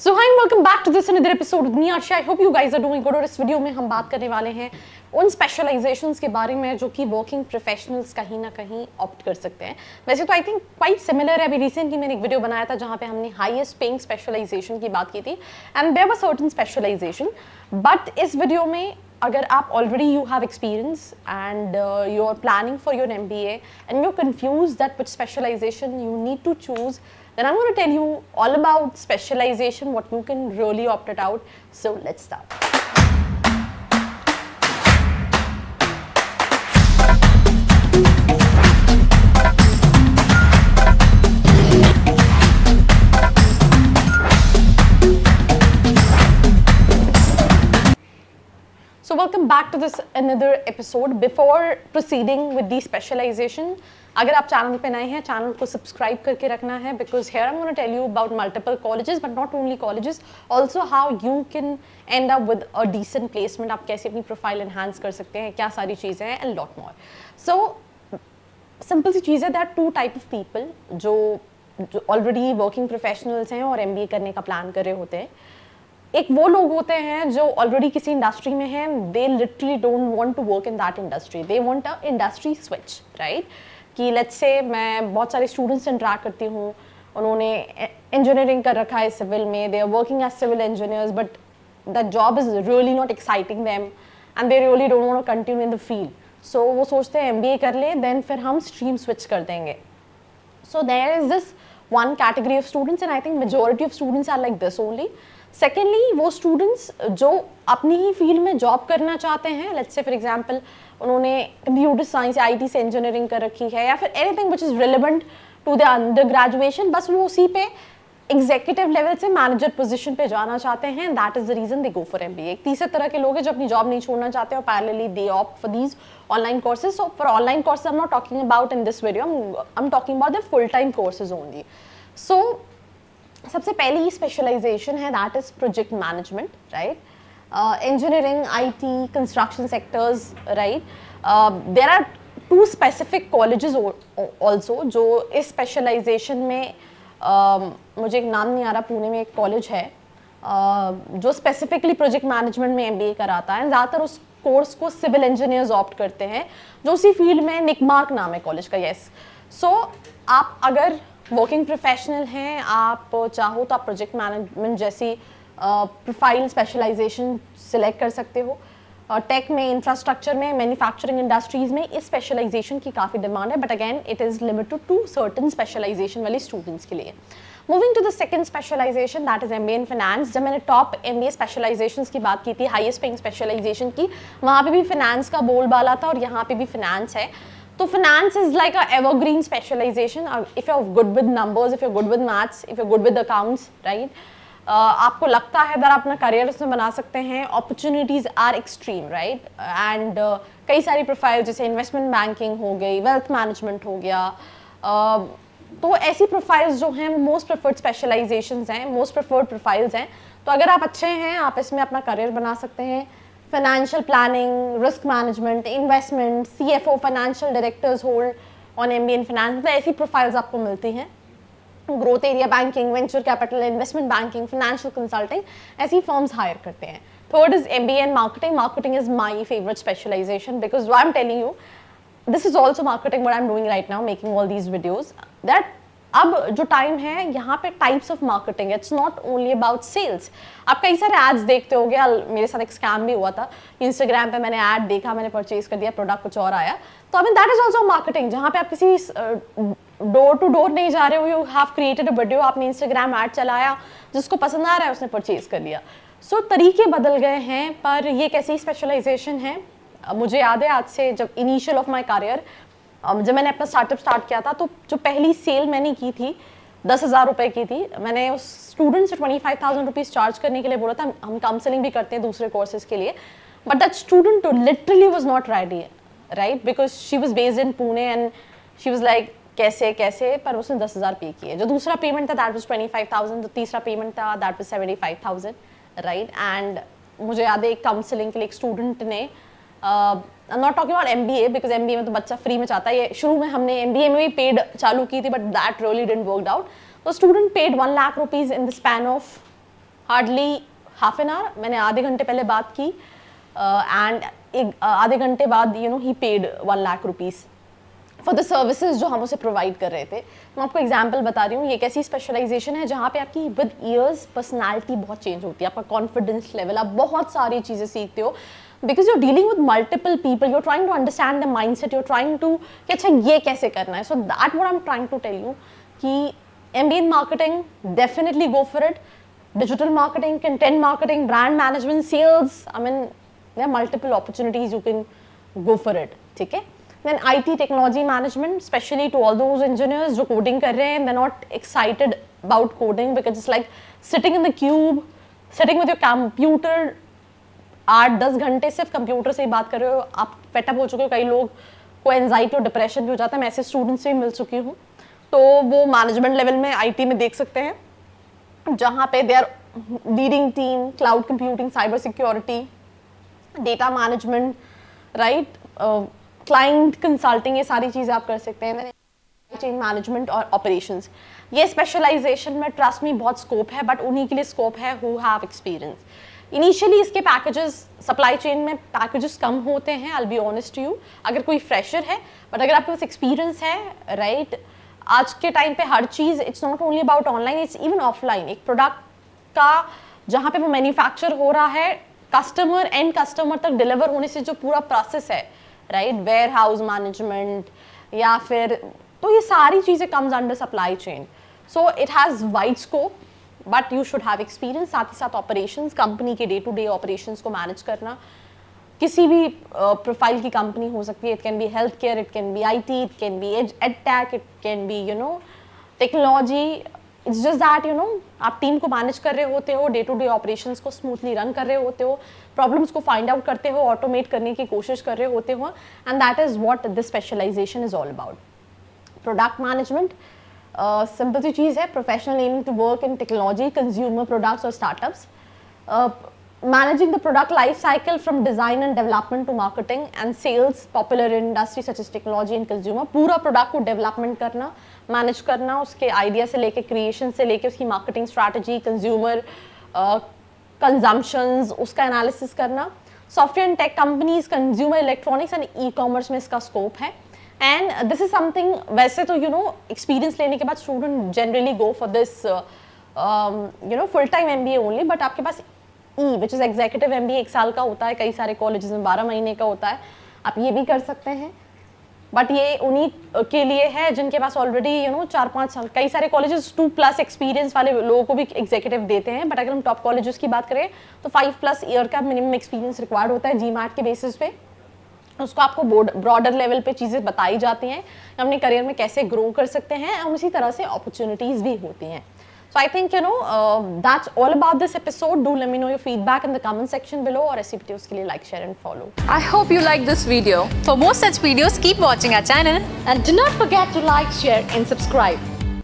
So hi welcome back to this another episode with me Asha. I hope you guys are doing good. और इस video में हम बात करने वाले हैं उन स्पेशलाइजेशंस के बारे में जो कि वर्किंग प्रोफेशनल्स कहीं ना कहीं ऑप्ट कर सकते हैं। वैसे तो आई थिंक क्वाइट सिमिलर है। अभी रिसेंटली मैंने एक वीडियो बनाया था जहां पे हमने हाईएस्ट पेइंग स्पेशलाइजेशन की बात की थी and there was certain specialisation. But इस वीडियो में अगर आप already you have experience and you are planning for your MBA and you are confused that which specialisation you need to choose, then I'm going to tell you all about specialization, what you can really opt it out. So let's start. So welcome back to this another episode. Before proceeding with the specialization, अगर आप channel पे नए हैं, channel को subscribe करके रखना है because here I'm going to tell you about multiple colleges, but not only colleges, also how you can end up with a decent placement. आप कैसे अपनी प्रोफाइल एनहांस कर सकते हैं, क्या सारी चीज़ें हैं and lot more. So simple सी चीज़ है, there are two type of people जो ऑलरेडी वर्किंग प्रोफेशनल्स हैं और MBA करने का प्लान कर रहे होते हैं। एक वो लोग होते हैं जो ऑलरेडी किसी इंडस्ट्री में हैं, they literally don't want to work in that industry, they want a industry switch, right. कि लेट्स से मैं बहुत सारे स्टूडेंट्स से इंटरेक्ट करती हूँ, उन्होंने इंजीनियरिंग कर रखा है सिविल में, they are working as civil engineers but that job is really not exciting them and they really don't want to continue in the field. So वो सोचते हैं MBA कर ले, देन फिर हम स्ट्रीम स्विच कर देंगे। So there is this one category of students and I think majority of students are like this only. Secondly, वो students जो अपनी ही फील्ड में जॉब करना चाहते हैं, let's say for example उन्होंने कंप्यूटर साइंस या IT से इंजीनियरिंग कर रखी है या फिर anything which is relevant to their undergraduation, बस वो उसी पे एग्जीक्यूटिव लेवल से मैनेजर पोजीशन पे जाना चाहते हैं। That is the reason they go for MBA। एक तीसरे तरह के लोग हैं जो अपनी जॉब नहीं छोड़ना चाहते और parallelly they opt for these online courses. So for online courses I am not talking about in this video, I am talking about the full time courses only. सो सबसे पहली स्पेशलाइजेशन है that is project management, right. Engineering, IT, construction sectors, right. There are two specific colleges also जो इस specialisation में मुझे एक नाम नहीं आ रहा, पुणे में एक कॉलेज है जो स्पेसिफिकली प्रोजेक्ट मैनेजमेंट में MBA कराता है। ज़्यादातर उस कोर्स को सिविल इंजीनियर्स ऑप्ट करते हैं जो उसी फील्ड में, निकमार्क नाम है कॉलेज का, यस। सो आप अगर वर्किंग प्रोफेशनल हैं, आप चाहो तो आप प्रोजेक्ट मैनेजमेंट जैसी प्रोफाइल स्पेशलाइजेशन सिलेक्ट कर सकते हो। टेक में, इंफ्रास्ट्रक्चर में, मैन्युफैक्चरिंग इंडस्ट्रीज में इस स्पेशलाइजेशन की काफ़ी डिमांड है, but again it is limited to certain specialisation वाले स्टूडेंट्स के लिए। Moving to the second specialisation that is MBA in finance. जब मैंने टॉप MBA स्पेशलाइजेशंस की बात की थी, हाईएस्ट पेइंग स्पेशलाइजेशन की, वहाँ पे भी फाइनेंस का बोलबाला था और यहाँ पे भी फाइनेंस है। तो finance is like a evergreen specialisation. If you are good with numbers, if you are good with maths, if you are good with accounts, right, आपको लगता है अगर अपना करियर उसमें बना सकते हैं, opportunities are extreme, right. And कई सारी प्रोफाइल जैसे इन्वेस्टमेंट बैंकिंग हो गई, वेल्थ मैनेजमेंट हो गया, तो ऐसी प्रोफाइल्स जो हैं वो मोस्ट प्रेफर्ड स्पेशलाइजेशंस हैं, मोस्ट प्रेफर्ड प्रोफाइल्स हैं। तो अगर आप अच्छे हैं, आप इसमें अपना करियर बना सकते हैं। Financial planning, risk management, investment, CFO, financial directors hold on MBA in finance, मतलब ऐसी प्रोफाइल्स आपको मिलती हैं। Growth area banking, venture capital, investment banking, financial consulting, ऐसी फर्म्स हायर करते हैं। Third is MBA in marketing. Marketing is my favourite specialisation because I am telling you this is also marketing what I am doing right now, making all these videos. That अब जो time है यहाँ पे types of marketing, it's not only about sales. आप कई सारे ads देखते होगे, मेरे साथ एक स्कैम भी हुआ था, इंस्टाग्राम पे मैंने ऐड देखा, मैंने परचेज कर दिया, प्रोडक्ट कुछ और आया। तो I mean that is also marketing, जहाँ पे आप किसी डोर टू डोर नहीं जा रहे हो, you have created a video, आपने इंस्टाग्राम ऐड चलाया, जिसको पसंद आ रहा है उसने परचेज कर लिया। सो तरीके बदल गए हैं, पर ये कैसी स्पेशलाइजेशन है। मुझे याद है आज से जब इनिशियल ऑफ माई करियर, जब मैंने अपना स्टार्टअप स्टार्ट किया था, तो जो पहली सेल मैंने की थी 10,000 रुपये की थी। मैंने उस स्टूडेंट से 25,000 रुपीज़ चार्ज करने के लिए बोला था। हम काउंसलिंग भी करते हैं दूसरे कोर्सेज के लिए, but that student literally was not ready, right, because she was based in Pune and she was like कैसे, पर उसने 10,000 पे किए। जो दूसरा पेमेंट था दैट वाज 25,000, जो तीसरा पेमेंट था दैट वाज 75,000, राइट। एंड मुझे याद है एक काउंसलिंग के लिए एक स्टूडेंट ने, आई am not talking about MBA because MBA में तो बच्चा फ्री में चाहता है, ये शुरू में हमने MBA में भी पेड चालू की थी, but that really didn't work out. तो student paid 1 lakh rupees in the span of hardly half an hour, मैंने आधे घंटे पहले बात की एंड आधे घंटे बाद ही paid 1 lakh rupees for the services जो हम उसे प्रोवाइड कर रहे थे। मैं आपको एग्जांपल बता रही हूँ, ये एक ऐसी स्पेशलाइजेशन है जहाँ पे आपकी विद ईयर्स पर्सनालिटी बहुत चेंज होती है, आपका कॉन्फिडेंस लेवल, आप बहुत सारी चीज़ें सीखते हो because you are dealing with multiple people, you are trying to understand the mindset, you are trying to कि अच्छा ये कैसे करना है। So that what I am trying to tell you कि MBA in marketing, definitely go for it. Digital marketing, content marketing, brand management, sales. I mean, there are multiple opportunities you can go for it. ठीक है? Then IT technology management, especially to all those engineers जो coding कर रहे हैं, they're not excited about coding because it's like sitting in the cube, sitting with your computer 8-10 घंटे सिर्फ computer से ही बात कर रहे हो, आप फेटअप हो चुके हो, कई लोग को एंजाइटी और डिप्रेशन भी हो जाता है, मैं ऐसे स्टूडेंट्स से भी मिल चुकी हूँ। तो वो मैनेजमेंट लेवल में IT में देख सकते हैं जहाँ पे they are leading team, cloud computing, cyber security, data management, right, client consulting, ये सारी चीज़ें आप कर सकते हैं। चेन मैनेजमेंट और ऑपरेशंस, ये स्पेशलाइजेशन में ट्रस्ट में बहुत स्कोप है, बट उन्हीं के लिए स्कोप है हु हैव एक्सपीरियंस। इनिशियली इसके पैकेजेस, सप्लाई चेन में पैकेजेस कम होते हैं, I will be honest to you, अगर कोई फ्रेशर है, बट अगर आपके पास एक्सपीरियंस है, राइट, आज के टाइम पे हर चीज़ it's not only about online, it's even offline. एक प्रोडक्ट का जहाँ पे वो मैन्युफैक्चर हो रहा है, कस्टमर एंड कस्टमर तक डिलीवर होने से जो पूरा प्रोसेस है, राइट, वेयर हाउस मैनेजमेंट या फिर, तो ये सारी चीज़ें comes under supply chain. So it has wide scope, but you should have experience. साथ ही साथ ऑपरेशंस, कंपनी के डे टू डे ऑपरेशंस को मैनेज करना, किसी भी प्रोफाइल की कंपनी हो सकती है, it can be health care, it can be IT, it can be edtech, it can be technology. It's just that आप टीम को मैनेज कर रहे होते हो, डे टू डे ऑपरेशंस को स्मूथली रन कर रहे होते हो, प्रॉब्लम्स को फाइंड आउट करते हो, ऑटोमेट करने की कोशिश कर रहे होते हो, and that is what this specialisation is all about. Product management simple सी चीज़ है, professional aiming to work in technology, consumer products और startups, managing the product life cycle from design and development to marketing and sales, popular in industries such as technology and consumer, पूरा product को development करना, manage करना, उसके idea से लेके creation से लेके उसकी मार्केटिंग स्ट्रैटेजी, कंज्यूमर कंजम्पशंस, उसका एनालिसिस करना। Software and tech companies, consumer electronics and e-commerce में इसका स्कोप है। एंड दिस इज समथिंग, वैसे तो एक्सपीरियंस लेने के बाद student generally go for this full time MBA only, but आपके पास विच इज़ एग्जीक्यूटिव MBA 1 साल का होता है, कई सारे कॉलेजेस में 12 महीने का होता है, आप ये भी कर सकते हैं, बट ये उन्हीं के लिए है जिनके पास ऑलरेडी 4-5 साल, कई सारे कॉलेजेस 2+ एक्सपीरियंस वाले लोगों को भी एग्जीक्यूटिव देते हैं, बट अगर हम टॉप कॉलेजेस की बात करें तो 5+ ईयर का मिनिमम एक्सपीरियंस रिक्वायर्ड होता है GMAT के बेसिस पे। उसको आपको ब्रॉडर लेवल पे चीज़ें बताई जाती हैं, अपने करियर में कैसे ग्रो कर सकते हैं, और उसी तरह से अपॉर्चुनिटीज़ भी होती हैं। So I think that's all about this episode. Do let me know your feedback in the comment section below, और ऐसी वीडियोस के लिए like, share and follow. I hope you like this video. For more such videos, keep watching our channel and do not forget to like, share and subscribe.